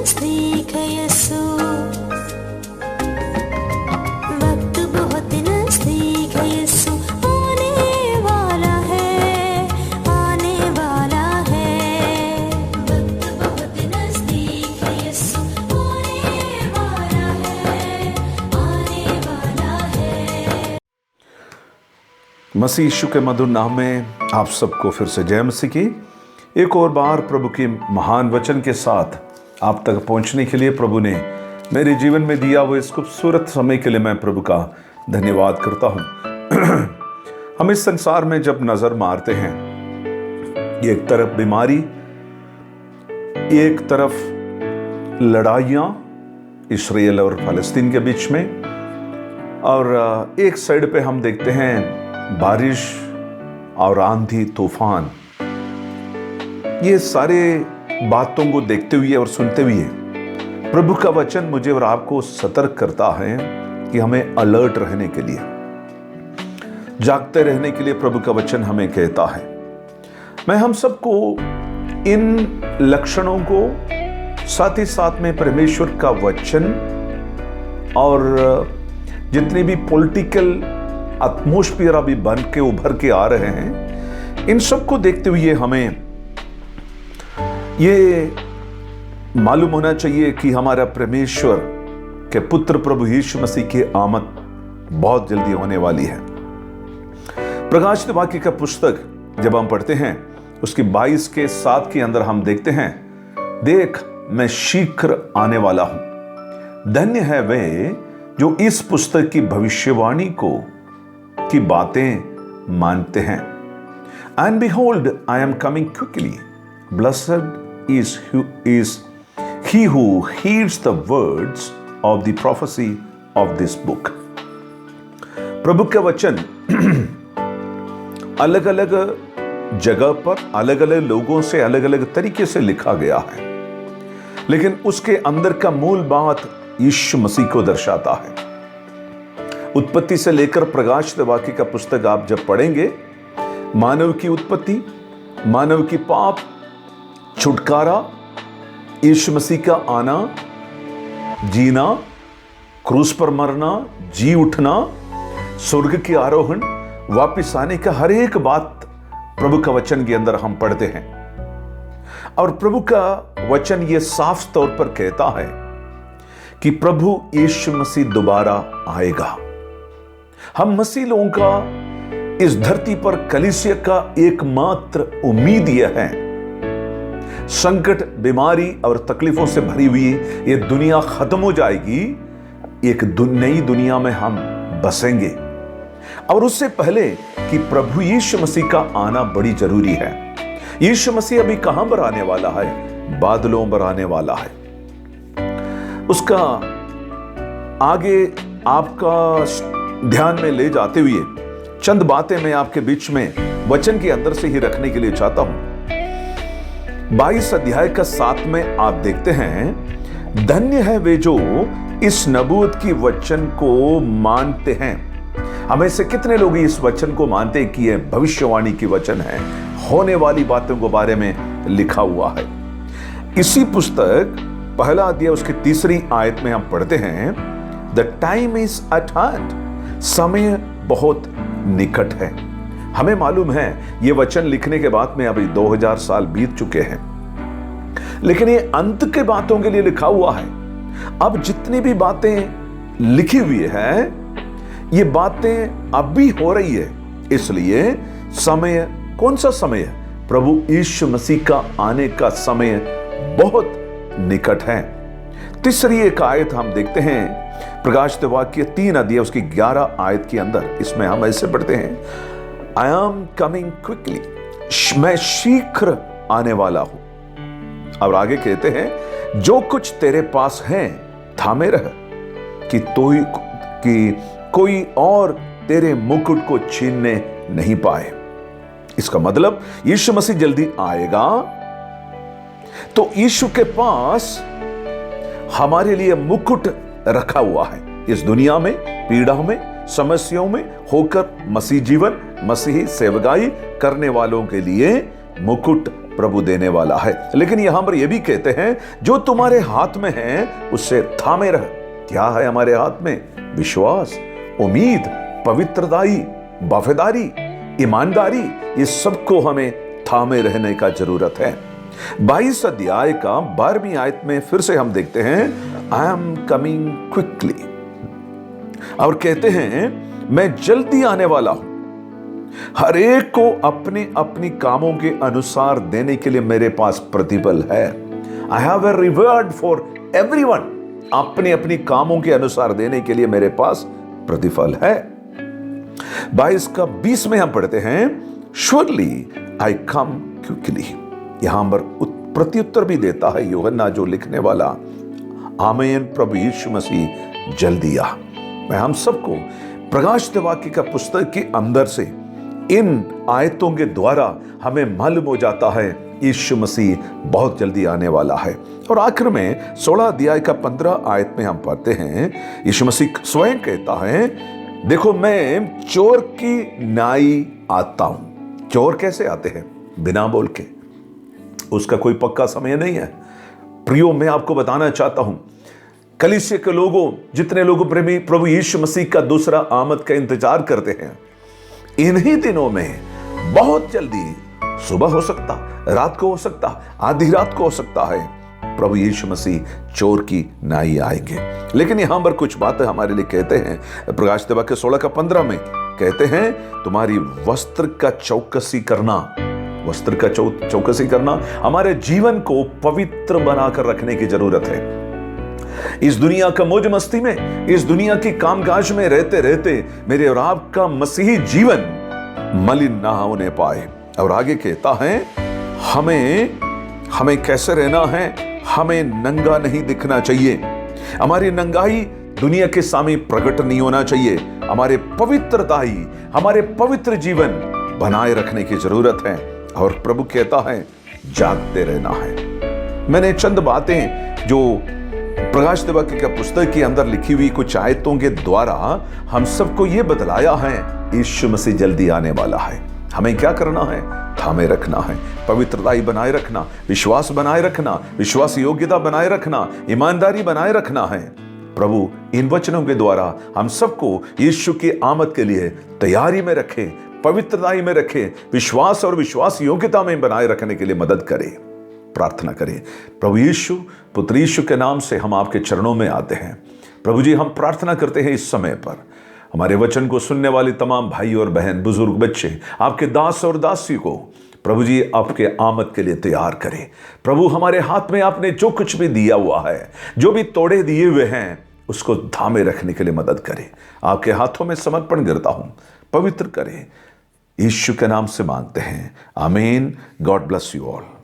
नजदीक है यीशु, वक्त बहुत नजदीक है यीशु, आने वाला है, आने वाला है। वक्त बहुत नजदीक है यीशु, आने वाला है, आने वाला है। मसीह यीशु के मधुर नाम में आप सबको फिर से जय मसीह की। एक और बार प्रभु के महान वचन के साथ आप तक पहुंचने के लिए प्रभु ने मेरे जीवन में दिया वो इस खूबसूरत समय के लिए मैं प्रभु का धन्यवाद करता हूं। हम इस संसार में जब नजर मारते हैं, एक तरफ बीमारी, एक तरफ लड़ाइयां इस्राएल और फलस्तीन के बीच में, और एक साइड पे हम देखते हैं बारिश और आंधी तूफान। ये सारे बातों को देखते हुए और सुनते हुए प्रभु का वचन मुझे और आपको सतर्क करता है कि हमें अलर्ट रहने के लिए, जागते रहने के लिए प्रभु का वचन हमें कहता है। मैं हम सबको इन लक्षणों को, साथ ही साथ में परमेश्वर का वचन और जितनी भी पॉलिटिकल एटमॉस्फेयर अभी बन के उभर के आ रहे हैं, इन सबको देखते हुए हमें ये मालूम होना चाहिए कि हमारा परमेश्वर के पुत्र प्रभु यीशु मसीह की आमद बहुत जल्दी होने वाली है। प्रकाशित वाक्य का पुस्तक जब हम पढ़ते हैं, उसकी 22 के 7 के अंदर हम देखते हैं, देख मैं शीघ्र आने वाला हूं। धन्य है वे जो इस पुस्तक की भविष्यवाणी की बातें मानते हैं। And behold I am coming quickly, blessed is he who heeds the words of the prophecy of this book। प्रभु का वचन अलग अलग जगह पर अलग अलग लोगों से अलग अलग तरीके से लिखा गया है, लेकिन उसके अंदर का मूल बात यीशु मसीह को दर्शाता है। उत्पत्ति से लेकर प्रकाशित वाक्य का पुस्तक आप जब पढ़ेंगे, मानव की उत्पत्ति, मानव की पाप, छुटकारा, यीशु मसीह का आना, जीना, क्रूस पर मरना, जी उठना, स्वर्ग की आरोहण, वापिस आने का हर एक बात प्रभु का वचन के अंदर हम पढ़ते हैं। और प्रभु का वचन ये साफ तौर पर कहता है कि प्रभु यीशु मसीह दोबारा आएगा। हम मसीह लोगों का इस धरती पर कलीसिया का एकमात्र उम्मीद यह है, संकट, बीमारी और तकलीफों से भरी हुई ये दुनिया खत्म हो जाएगी, एक नई दुनिया में हम बसेंगे। और उससे पहले कि प्रभु यीशु मसीह का आना बड़ी जरूरी है। यीशु मसीह अभी कहां पर आने वाला है? बादलों पर आने वाला है। उसका आगे आपका ध्यान में ले जाते हुए चंद बातें मैं आपके बीच में वचन के अंदर से ही रखने के लिए चाहता हूं। 22 अध्याय का 7 में आप देखते हैं, धन्य है वे जो इस नबूवत की वचन को मानते हैं। हमें से कितने लोग इस वचन को मानते हैं कि यह भविष्यवाणी की वचन है, होने वाली बातों के बारे में लिखा हुआ है। इसी पुस्तक पहला अध्याय उसकी 3री आयत में हम पढ़ते हैं, the time is eight hand, समय बहुत निकट है। हमें मालूम है ये वचन लिखने के बाद में अभी 2000 साल बीत चुके हैं, लेकिन ये अंत के बातों के लिए लिखा हुआ है। अब जितनी भी बातें लिखी हुई है, ये बातें अब भी हो रही है। इसलिए समय, कौन सा समय है? प्रभु यीशु मसीह का आने का समय बहुत निकट है। 3री एक आयत हम देखते हैं, प्रकाशित वाक्य 3 अध्याय उसकी 11 आयत के अंदर। इसमें हम ऐसे पढ़ते हैं, I am coming quickly, मैं शीघ्र आने वाला हूं। और आगे कहते हैं, जो कुछ तेरे पास है थामे रह, कि कोई और तेरे मुकुट को छीनने नहीं पाए। इसका मतलब यीशु मसीह जल्दी आएगा, तो यीशु के पास हमारे लिए मुकुट रखा हुआ है। इस दुनिया में पीड़ा में, समस्याओं में होकर मसीह जीवन, मसीही सेवकाई करने वालों के लिए मुकुट प्रभु देने वाला है। लेकिन यहां पर यह भी कहते हैं जो तुम्हारे हाथ में है उससे थामे रह। क्या है हमारे हाथ में? विश्वास, उम्मीद, पवित्रताई, वफादारी, ईमानदारी, ये सबको हमें थामे रहने का जरूरत है। 22 अध्याय का 12वीं आयत में फिर से हम देखते हैं आई एम कमिंग क्विकली, और कहते हैं मैं जल्दी आने वाला हूं। हर एक को अपनी अपनी कामों के अनुसार देने के लिए मेरे पास प्रतिफल है। I have a reward for everyone. अपनी अपनी कामों के अनुसार देने के लिए मेरे पास प्रतिफल है। 22 का 20 में हम पढ़ते हैं श्योरली आई कम क्विकली। यहां पर प्रत्युत्तर भी देता है यूहन्ना जो लिखने वाला, आमीन, प्रभु यीशु मसीह जल्दी आ। मैं हम सबको प्रकाशित वाक्य का पुस्तक के अंदर से इन आयतों के द्वारा हमें मालूम हो जाता है यीशु मसीह बहुत जल्दी आने वाला है। और आखिर में 16 अध्याय का 15 आयत में हम पढ़ते हैं यीशु मसीह स्वयं कहता है देखो मैं चोर की नाई आता हूं। चोर कैसे आते हैं? बिना बोल के। उसका कोई पक्का समय नहीं है। प्रियो, मैं आपको बताना चाहता हूं कलीसिया के लोगों, जितने लोग प्रभु यीशु मसीह का दूसरा आमद का इंतजार करते हैं, इन्हीं दिनों में बहुत जल्दी, सुबह हो सकता, रात को हो सकता, आधी रात को हो सकता है, प्रभु यीशु मसीह चोर की नाई आएंगे। लेकिन यहां पर कुछ बातें हमारे लिए कहते हैं। प्रकाशित वाक्य 16 का 15 में कहते हैं तुम्हारी वस्त्र का चौकसी करना, वस्त्र का चौकसी करना, हमारे जीवन को पवित्र बनाकर रखने की जरूरत है। इस दुनिया का मौज मस्ती में, इस दुनिया की कामकाज में रहते रहते मेरे और आपका मसीही जीवन मलिन ना होने पाए। और आगे कहता है हमें कैसे रहना है? हमें नंगा नहीं दिखना चाहिए। हमारी नंगाई दुनिया के सामने प्रकट नहीं होना चाहिए। हमारे पवित्रता ही, हमारे पवित्र जीवन बनाए रखने की जरूरत है। और प्रभु कहता है जागते रहना है। मैंने चंद बातें जो प्रकाशित वाक्य का पुस्तक के अंदर लिखी हुई कुछ आयतों के द्वारा हम सबको यह बतलाया है यीशु मसीह जल्दी आने वाला है। हमें क्या करना है? थामे रखना है, पवित्रताई बनाए रखना, विश्वास बनाए रखना, विश्वास योग्यता बनाए रखना, ईमानदारी बनाए रखना है। प्रभु इन वचनों के द्वारा हम सबको यीशु की आमद के लिए तैयारी में रखे, पवित्रताई में रखे, विश्वास और विश्वास योग्यता में बनाए रखने के लिए मदद करे। प्रार्थना करें। प्रभु यीशु, पुत्र यीशु के नाम से हम आपके चरणों में आते हैं। प्रभु जी, हम प्रार्थना करते हैं इस समय पर हमारे वचन को सुनने वाले तमाम भाई और बहन, बुजुर्ग, बच्चे, आपके दास और दासी को प्रभु जी आपके आमद के लिए तैयार करें। प्रभु हमारे हाथ में आपने जो कुछ भी दिया हुआ है, जो भी तोड़े दिए हुए हैं, उसको थामे रखने के लिए मदद करें। आपके हाथों में समर्पण करता हूं, पवित्र करें। यीशु के नाम से मांगते हैं, आमीन। God bless you all.